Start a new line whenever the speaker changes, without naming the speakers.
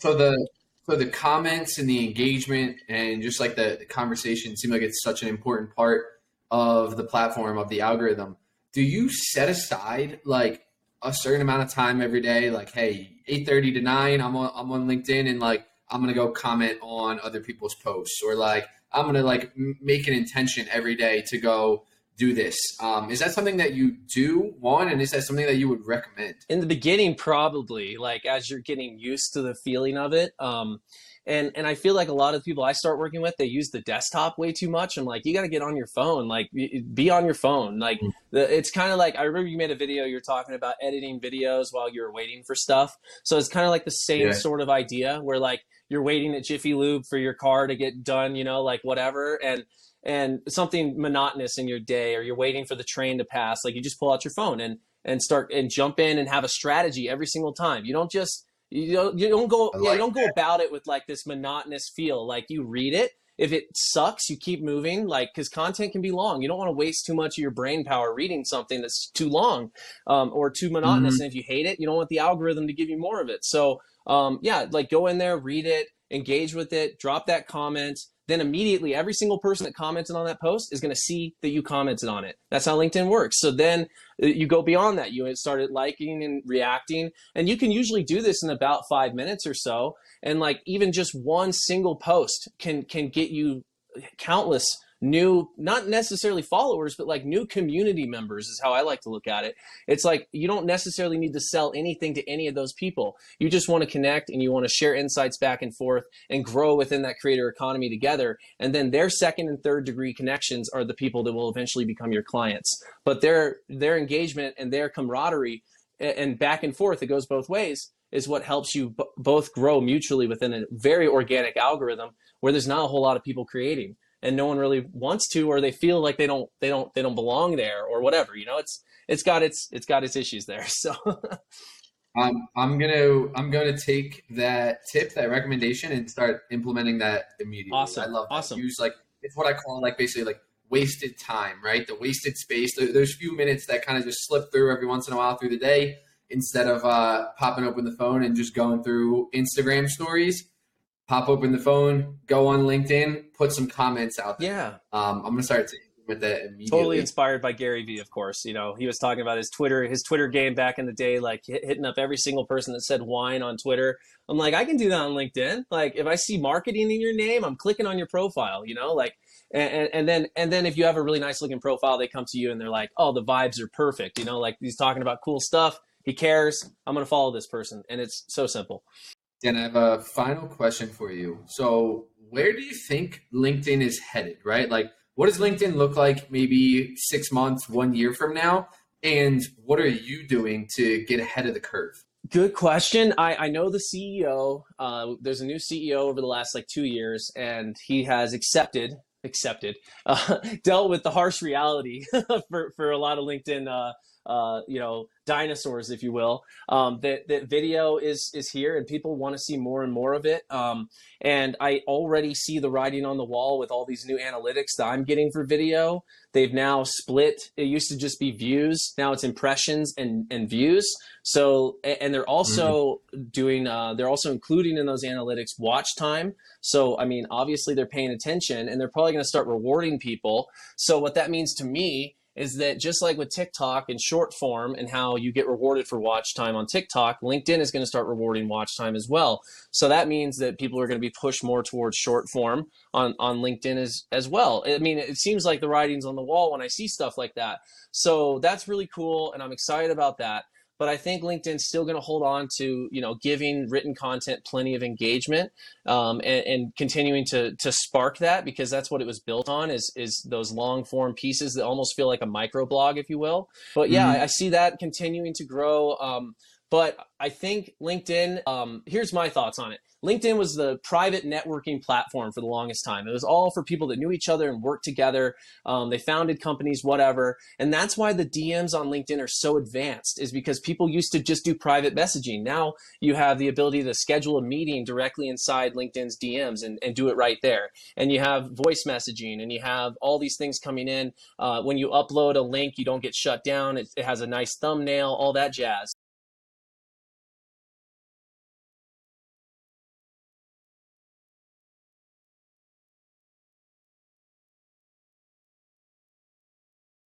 So the comments and the engagement and just like the conversation seem like it's such an important part of the platform, of the algorithm. Do you set aside like a certain amount of time every day? Like, hey, 8:30 to 9, I'm on LinkedIn, and like I'm gonna go comment on other people's posts, or like I'm gonna like make an intention every day to go do this. Is that something that you do, one, and is that something that you would recommend?
In the beginning, probably, like as you're getting used to the feeling of it. And I feel like a lot of people I start working with, they use the desktop way too much. I'm like, you got to get on your phone, like be on your phone. Like it's kind of like, I remember you made a video, you're talking about editing videos while you're waiting for stuff. So it's kind of like the same
Yeah.
sort of idea where like you're waiting at Jiffy Lube for your car to get done, you know, like whatever. And something monotonous in your day, or you're waiting for the train to pass, like you just pull out your phone and start and jump in and have a strategy every single time. You don't just you don't go
I
yeah, you
like
don't go
that.
about it with like this monotonous feel. Like you read it. If it sucks, you keep moving, like, because content can be long. You don't want to waste too much of your brain power reading something that's too long, or too monotonous.
Mhm.
And if you hate it, you don't want the algorithm to give you more of it. So yeah, like go in there, read it, engage with it, drop that comment. Then immediately every single person that commented on that post is going to see that you commented on it. That's how LinkedIn works. So then you go beyond that. You started liking and reacting, and you can usually do this in about 5 minutes or so. And like even just one single post can get you countless new, not necessarily followers, but like new community members is how I like to look at it. It's like you don't necessarily need to sell anything to any of those people. You just want to connect and you want to share insights back and forth and grow within that creator economy together. And then their second and third degree connections are the people that will eventually become your clients. But their engagement and their camaraderie and back and forth, it goes both ways, is what helps you both grow mutually within a very organic algorithm where there's not a whole lot of people creating and no one really wants to, or they feel like they don't belong there or whatever. You know, it's got its issues there. So
I'm gonna take that tip, that recommendation, and start implementing that immediately. I
awesome,
love that.
awesome.
Use like it's what I call like basically like wasted time, right? The wasted space. Those few minutes that kind of just slip through every once in a while through the day, instead of popping open the phone and just going through Instagram stories. Pop open the phone, go on LinkedIn, put some comments out there.
Yeah.
I'm gonna start to implement that
Totally
immediately.
inspired by Gary Vee, of course. You know, he was talking about his Twitter game back in the day, like hitting up every single person that said wine on Twitter. I'm like, I can do that on LinkedIn. Like, if I see marketing in your name, I'm clicking on your profile. You know, like, and then if you have a really nice looking profile, they come to you and they're like, oh, the vibes are perfect. You know, like he's talking about cool stuff. He cares. I'm gonna follow this person, and it's so simple.
Dan, I have a final question for you. So, where do you think LinkedIn is headed, right? Like, what does LinkedIn look like maybe 6 months, 1 year from now? And what are you doing to get ahead of the curve?
Good question. I know the CEO. There's a new CEO over the last like 2 years, and he has dealt with the harsh reality for a lot of LinkedIn dinosaurs, if you will. That video is here, and people want to see more and more of it. And I already see the writing on the wall with all these new analytics that I'm getting for video. They've now split. It used to just be views. Now it's impressions and views. So, and they're
Mhm.
also they're also including in those analytics watch time. So, I mean, obviously they're paying attention, and they're probably going to start rewarding people. So what that means to me is that just like with TikTok and short form and how you get rewarded for watch time on TikTok, LinkedIn is going to start rewarding watch time as well. So that means that people are going to be pushed more towards short form on LinkedIn as well. I mean, it seems like the writing's on the wall when I see stuff like that. So that's really cool, and I'm excited about that. But I think LinkedIn's still going to hold on to, you know, giving written content plenty of engagement, and continuing to spark that, because that's what it was built on, is those long form pieces that almost feel like a microblog, if you will. But yeah, I
Mhm.
see that continuing to grow. But I think LinkedIn, here's my thoughts on it. LinkedIn was the private networking platform for the longest time. It was all for people that knew each other and worked together. They founded companies, whatever. And that's why the DMs on LinkedIn are so advanced, is because people used to just do private messaging. Now you have the ability to schedule a meeting directly inside LinkedIn's DMs and do it right there. And you have voice messaging, and you have all these things coming in. When you upload a link, you don't get shut down. It has a nice thumbnail, all that jazz.